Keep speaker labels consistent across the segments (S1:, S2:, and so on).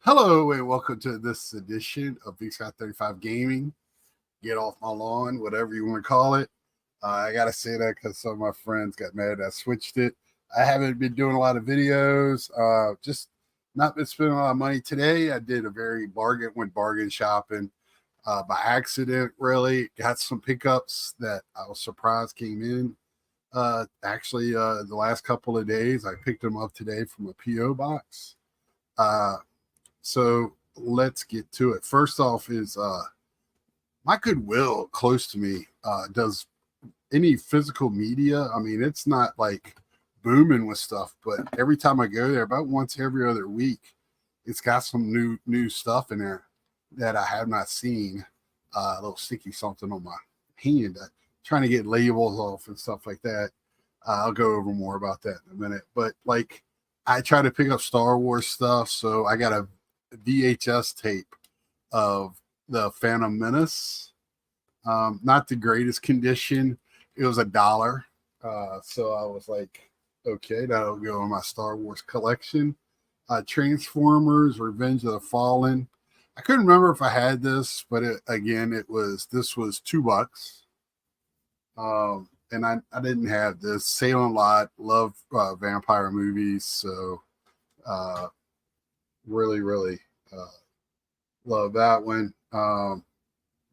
S1: Hello and welcome to this edition of Big Sky 35 Gaming. Get off my lawn, whatever you want to call it. I got to say that because some of my friends got mad I switched it. I haven't been doing a lot of videos, just not been spending a lot of money. Today, I did went bargain shopping by accident, really. Got some pickups that I was surprised came in. The last couple of days, I picked them up today from a P.O. box. So let's get to it. First off is my Goodwill close to me does any physical media. I mean, it's not like booming with stuff, but every time I go there, about once every other week, it's got some new stuff in there that I have not seen. A little sticky something on my hand, trying to get labels off and stuff like that. I'll go over more about that in a minute. But like, I try to pick up Star Wars stuff, so I got a VHS tape of the Phantom Menace. Not the greatest condition. It was $1. So I was like, okay, that'll go in my Star Wars collection. Transformers, Revenge of the Fallen. I couldn't remember if I had this, but this was $2. And I didn't have this. Salem Lot, love vampire movies, so really love that one.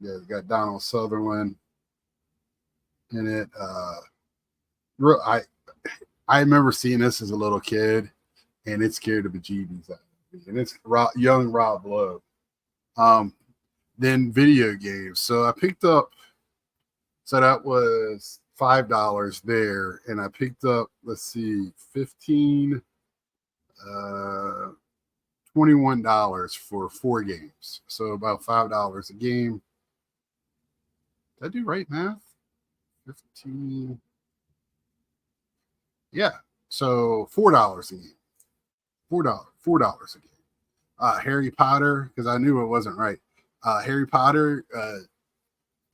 S1: Yeah, got Donald Sutherland in it. I remember seeing this as a little kid, and it scared the bejeebies out of me. And it's young Rob Lowe. Then video games. So I picked up. So that was $5 there, and I picked up. Let's see, 15. $21 for 4 games. So about $5 a game. Did I do right math? 15. Yeah. So $4 a game. $4 a game. Harry Potter, because I knew it wasn't right. Harry Potter,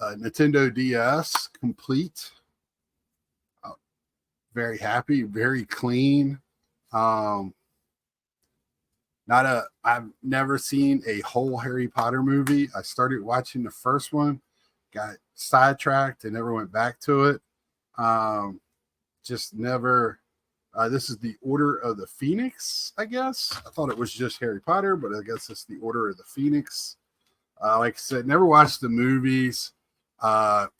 S1: Nintendo DS complete. Very happy, very clean. I've never seen a whole Harry Potter movie. I started watching the first one, got sidetracked, and never went back to it. Just never. This is the Order of the Phoenix, I guess. I thought it was just Harry Potter, but I guess it's the Order of the Phoenix. Like I said, never watched the movies.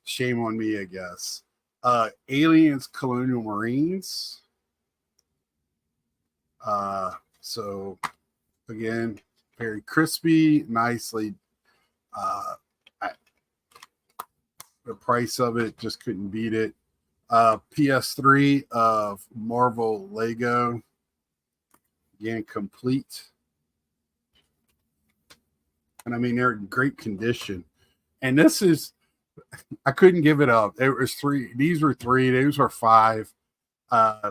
S1: Shame on me, I guess. Aliens, Colonial Marines. So again, very crispy, nicely. The price of it just couldn't beat it. PS3 of Marvel Lego, again complete, and I mean they're in great condition. And this is, I couldn't give it up. It was 3. These were 3. These were 5.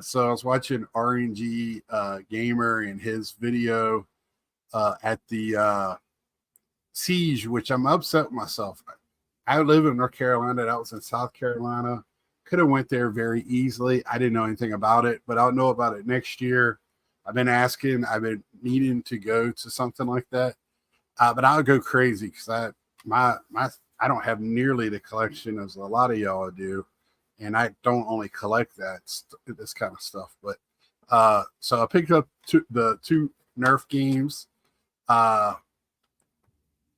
S1: So I was watching RNG Gamer and his video at the Siege, which I'm upset with myself. I live in North Carolina. That was in South Carolina. Could have went there very easily. I didn't know anything about it, but I'll know about it next year. I've been needing to go to something like that. But I'll go crazy because I don't have nearly the collection as a lot of y'all do. And I don't only collect this kind of stuff. But so I picked up the 2 Nerf games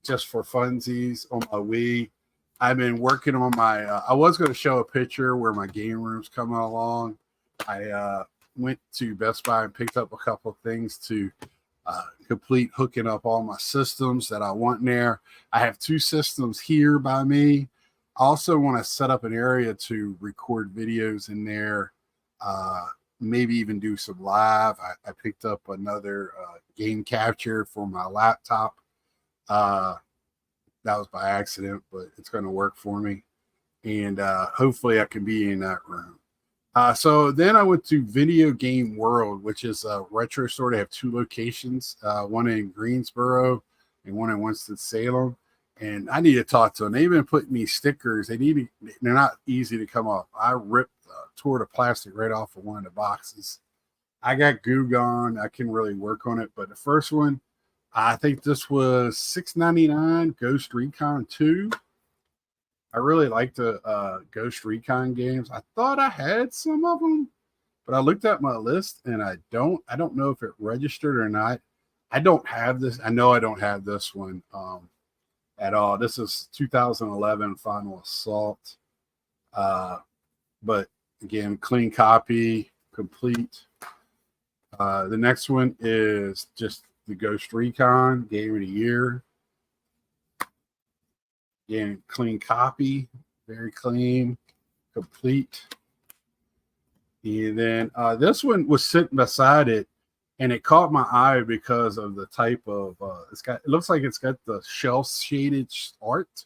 S1: just for funsies on my Wii. I've been working on my. I was going to show a picture where my game room's coming along. I went to Best Buy and picked up a couple of things to complete hooking up all my systems that I want in there. I have 2 systems here by me. I also want to set up an area to record videos in there, maybe even do some live. I picked up another game capture for my laptop. That was by accident, but it's going to work for me. And hopefully I can be in that room. So then I went to Video Game World, which is a retro store. They have 2 locations, one in Greensboro and one in Winston-Salem. And I need to talk to them. They've been putting me stickers. They're not easy to come off. I tore the plastic right off of one of the boxes. I got Goo Gone. I can really work on it. But the first one, I think this was $6.99. Ghost Recon 2. I really like the Ghost Recon games. I thought I had some of them, but I looked at my list and I don't know if it registered or not. I don't have this. I know I don't have this one at all. This is 2011 Final Assault. But again, clean copy, complete. The next one is just the Ghost Recon Game of the Year. Again, clean copy, very clean, complete. And then this one was sitting beside it, and it caught my eye because of the type of it looks like it's got the shell shaded art.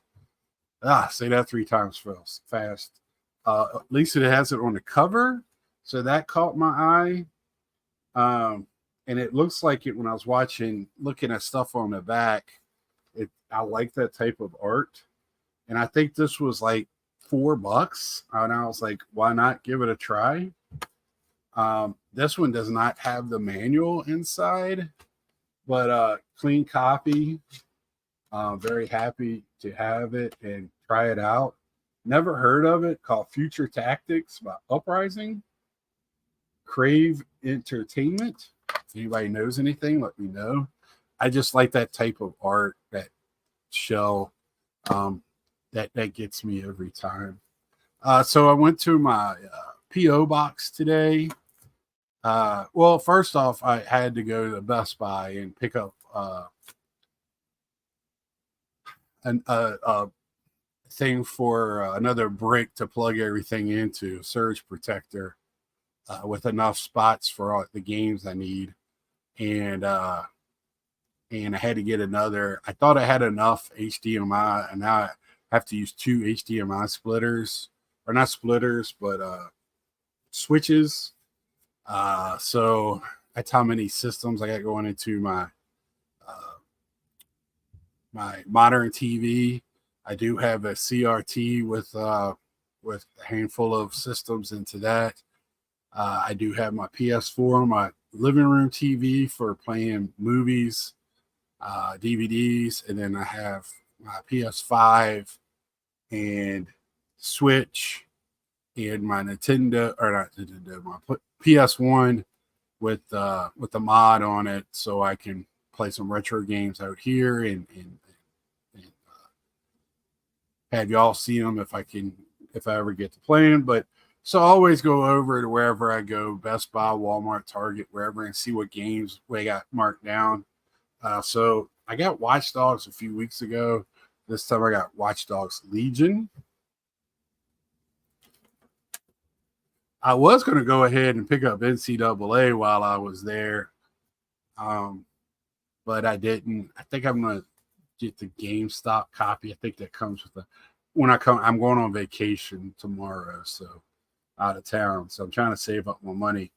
S1: Say that 3 times fast. At least it has it on the cover, so that caught my eye. And it looks like it when I was looking at stuff on the back. I like that type of art, and I think this was like $4, and I was like, why not give it a try? This one does not have the manual inside, but clean copy. Very happy to have it and try it out. Never heard of it. Called Future Tactics by Uprising. Crave Entertainment. If anybody knows anything, let me know. I just like that type of art, that shell, that gets me every time. So I went to my P.O. box today. Well, first off, I had to go to Best Buy and pick up a thing for another brick to plug everything into, surge protector, with enough spots for all the games I need. And I had to get another. I thought I had enough HDMI, and now I have to use 2 HDMI splitters, or not splitters, but switches. So that's how many systems I got going into my modern TV. I do have a CRT with a handful of systems into that. I do have my PS4, my living room TV for playing movies, DVDs, and then I have my PS5 and Switch and my Nintendo, or not Nintendo, my PS1 with the mod on it, so I can play some retro games out here and have y'all see them if I ever get to play them. But so I always go over to wherever I go, Best Buy, Walmart, Target, wherever, and see what games we got marked down. So I got Watch Dogs a few weeks ago. This time I got Watch Dogs Legion. I was going to go ahead and pick up NCAA while I was there, but I didn't. I think I'm going to get the GameStop copy. I think that comes with I'm going on vacation tomorrow, so out of town. So I'm trying to save up my money.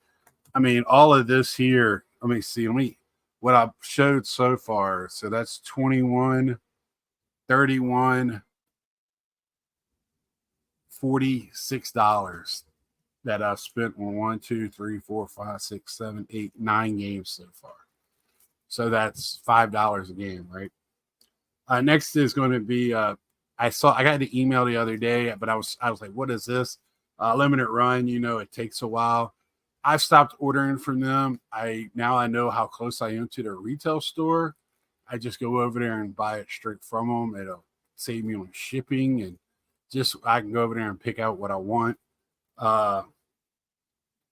S1: I mean, all of this here, let me see. What I've showed so far. So that's 21, 31, $46 that I've spent on 1, 2, 3, 4, 5, 6, 7, 8, 9 games so far. So that's $5 a game, right? Next is going to be I got the email the other day, but I was like, what is this? Limited run, it takes a while. I've stopped ordering from them. Now I know how close I am to their retail store. I just go over there and buy it straight from them. It'll save me on shipping, and I can go over there and pick out what I want.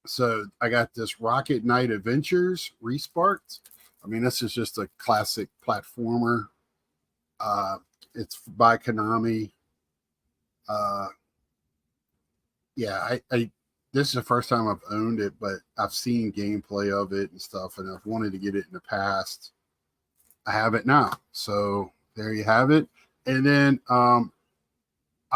S1: So I got this Rocket Knight Adventures Resparked. I mean, this is just a classic platformer. It's by Konami. This is the first time I've owned it, but I've seen gameplay of it and stuff, and I've wanted to get it in the past. I have it now. So there you have it. And then I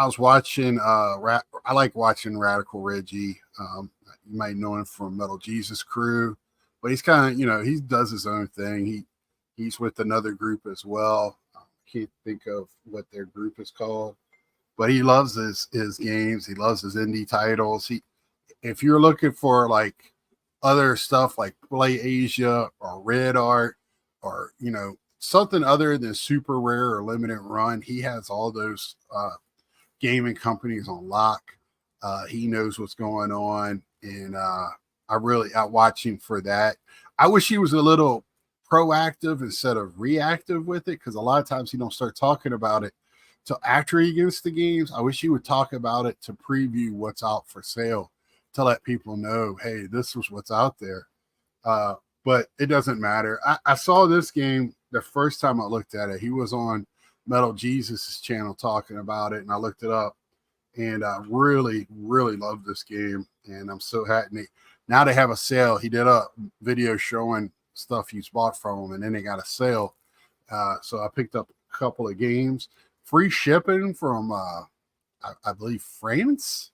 S1: was watching I like watching Radical Reggie. You might know him from Metal Jesus Crew, but he's kind of, he does his own thing. He's with another group as well. Can't think of what their group is called, but he loves his games. He loves his indie titles. If you're looking for like other stuff like Play Asia or Red Art or something other than super rare or limited run. He has all those gaming companies on lock. He knows what's going on, and I watch him for that. I wish he was a little proactive instead of reactive with it, because a lot of times he don't start talking about it till after he gets the games. I wish he would talk about it to preview what's out for sale, to let people know, hey, this was what's out there. But it doesn't matter. I saw this game the first time I looked at it. He was on Metal Jesus' channel talking about it, and I looked it up, and I really, really love this game. And I'm so happy. Now they have a sale. He did a video showing stuff he's bought from him, and then they got a sale. So I picked up a couple of games. Free shipping from, I believe, France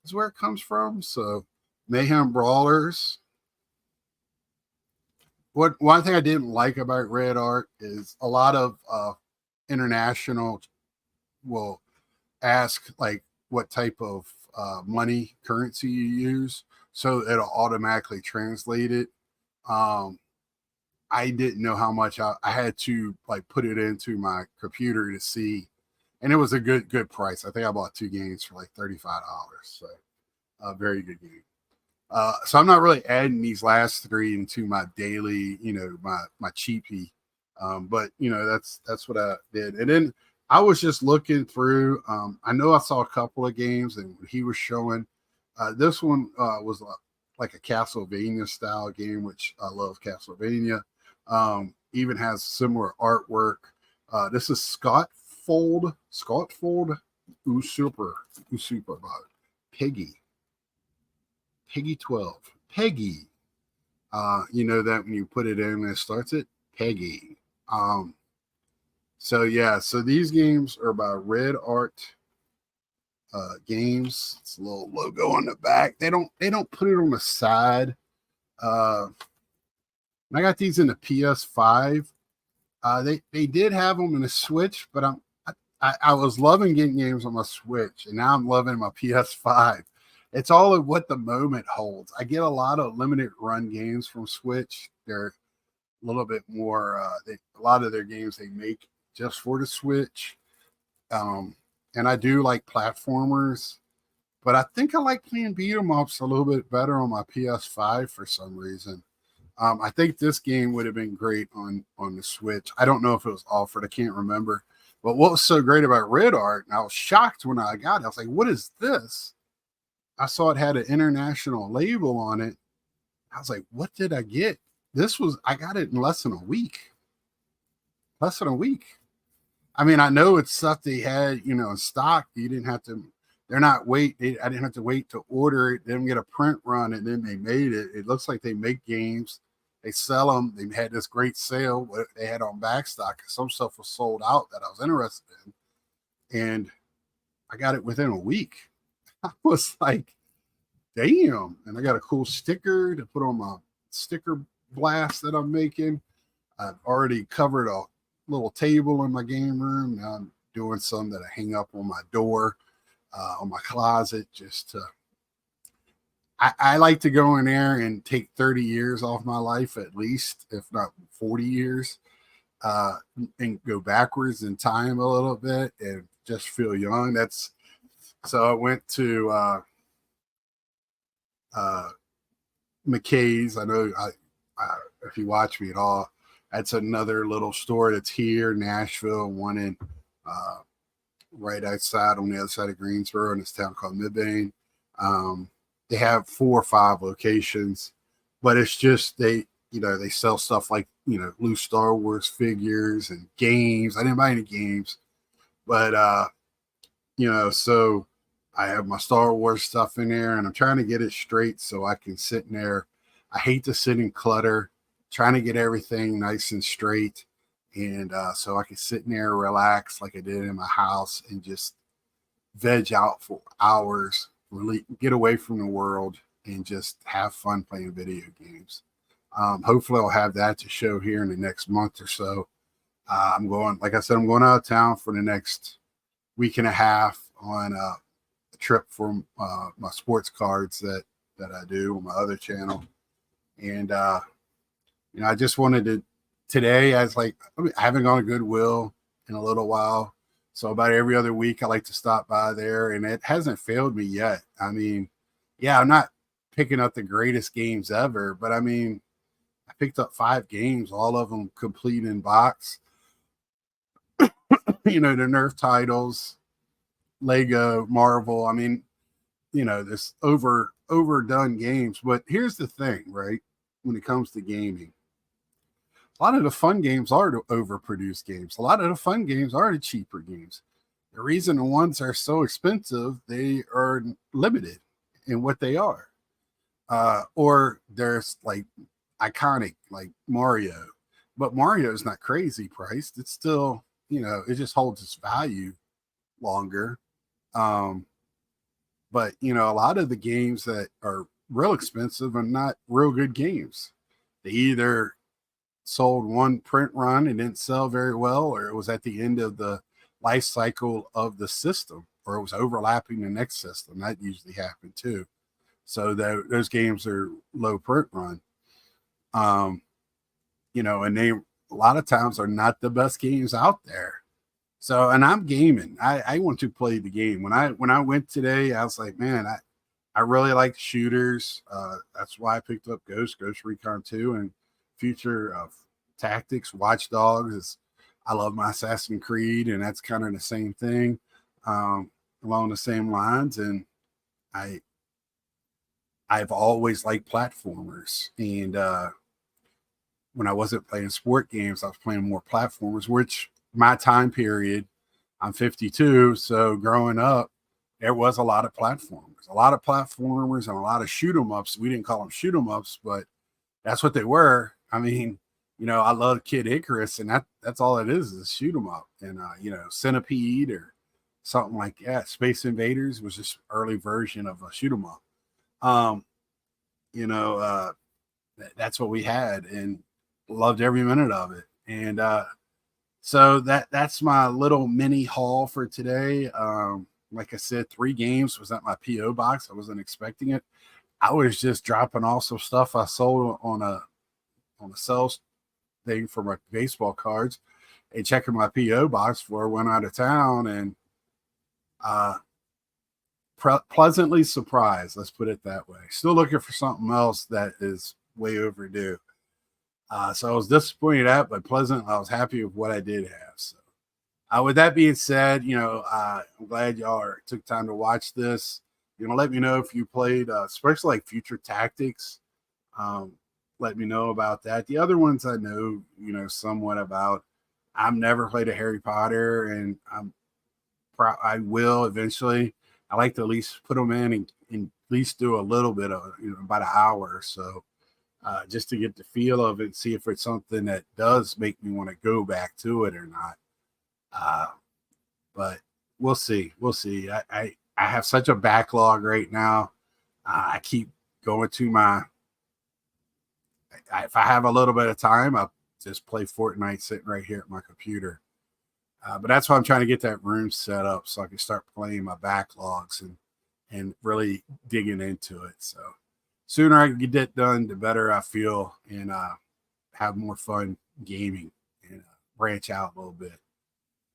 S1: is where it comes from. So Mayhem Brawlers. One thing I didn't like about Red Art is a lot of international will ask like what type of money currency you use, so it'll automatically translate it. I didn't know how much I had to like put it into my computer to see, and it was a good price. I think I bought 2 games for like $35, so a very good game. So I'm not really adding these last 3 into my daily, my cheapie. But that's what I did. And then I was just looking through. I know I saw a couple of games, and he was showing. This one was like a Castlevania style game, which I love Castlevania. Even has similar artwork. This is Scottfold Usurper Peggy 12. Peggy. You know that when you put it in, it starts it Peggy. So these games are by Red Art Games. It's a little logo on the back. They don't put it on the side. I got these in the PS5. They did have them in the Switch, but I was loving getting games on my Switch, and now I'm loving my PS5. It's all of what the moment holds. I get a lot of limited run games from Switch. They're a little bit more, a lot of their games they make just for the Switch. And I do like platformers, but I think I like playing beat 'em ups a little bit better on my PS5 for some reason. I think this game would have been great on the Switch. I don't know if it was offered. I can't remember. But what was so great about Red Art, and I was shocked when I got it. I was like, what is this? I saw it had an international label on it. I was like, what did I get? I got it in less than a week. Less than a week. I mean, I know it's stuff they had, in stock. You didn't have to, I didn't have to wait to order it, then get a print run, and then they made it. It looks like they make games. They sell them. They had this great sale what they had on backstock. Some stuff was sold out that I was interested in. And I got it within a week. I was like, damn. And I got a cool sticker to put on my sticker blast that I'm making. I've already covered a little table in my game room. Now I'm doing some that I hang up on my door, on my closet, just to. I like to go in there and take 30 years off my life, at least, if not 40 years, and go backwards in time a little bit and just feel young. So I went to McKay's. I know if you watch me at all, that's another little store that's here, Nashville, one in right outside on the other side of Greensboro in this town called Midbane. They have 4 or 5 locations, but it's just they sell stuff like loose Star Wars figures and games. I didn't buy any games, but so I have my Star Wars stuff in there, and I'm trying to get it straight so I can sit in there. I hate to sit in clutter, trying to get everything nice and straight, and so I can sit in there, relax like I did in my house, and just veg out for hours, really get away from the world, and just have fun playing video games. Hopefully I'll have that to show here in the next month or so. I'm going out of town for the next week and a half on a trip for my sports cards that I do on my other channel. And, I just wanted to today, I haven't gone to Goodwill in a little while. So about every other week, I like to stop by there, and it hasn't failed me yet. I mean, yeah, I'm not picking up the greatest games ever, but I mean, I picked up 5 games, all of them complete in box. The Nerf titles, Lego, Marvel. I mean, this overdone games. But here's the thing, right? When it comes to gaming, a lot of the fun games are the overproduced games. A lot of the fun games are the cheaper games. The reason the ones are so expensive, they are limited in what they are. Or there's like iconic, like Mario. But Mario is not crazy priced. It's still, it just holds its value longer. Um, but a lot of the games that are real expensive are not real good games. They either sold one print run and didn't sell very well, or it was at the end of the life cycle of the system, or it was overlapping the next system. That usually happened too. So those games are low print run. And they a lot of times are not the best games out there. So, and I'm gaming. I want to play the game. When I went today, I was like, man, I really like shooters. That's why I picked up Ghost Recon 2, and Future Tactics, Watch Dogs. I love my Assassin's Creed, and that's kind of the same thing, along the same lines. And I've always liked platformers, and when I wasn't playing sport games, I was playing more platformers, which my time period, I'm 52. So growing up, there was a lot of platformers and a lot of shoot 'em ups. We didn't call them shoot 'em ups, but that's what they were. I mean, I love Kid Icarus, and that's all it is shoot 'em up. And Centipede or something like that. Space Invaders was just early version of a shoot 'em up. Um, that's what we had, and loved every minute of it. And so that's my little mini haul for today. Like I said, 3 games was at my PO box. I wasn't expecting it. I was just dropping off some stuff I sold on a sales thing for my baseball cards, and checking my PO box before I went out of town, and pleasantly surprised. Let's put it that way. Still looking for something else that is way overdue. So I was disappointed at, but pleasant. I was happy with what I did have. So, with that being said, I'm glad y'all took time to watch this. Let me know if you played, especially like Future Tactics. Let me know about that. The other ones I know, somewhat about. I've never played a Harry Potter, and I will eventually. I like to at least put them in and at least do a little bit of, about an hour or so. Just to get the feel of it, see if it's something that does make me want to go back to it or not. But we'll see. We'll see. I have such a backlog right now. I keep going to if I have a little bit of time, I'll just play Fortnite sitting right here at my computer. But that's why I'm trying to get that room set up so I can start playing my backlogs and really digging into it. So sooner I can get that done, the better I feel, and have more fun gaming and branch out a little bit.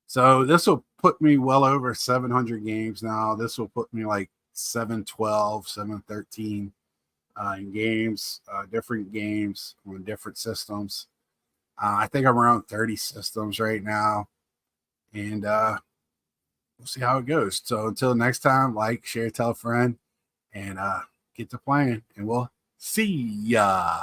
S1: So this will put me well over 700 games now. This will put me like 712, 713 in games, different games on different systems. I think I'm around 30 systems right now, and we'll see how it goes. So until next time, like, share, tell a friend, and get to playing, and we'll see ya.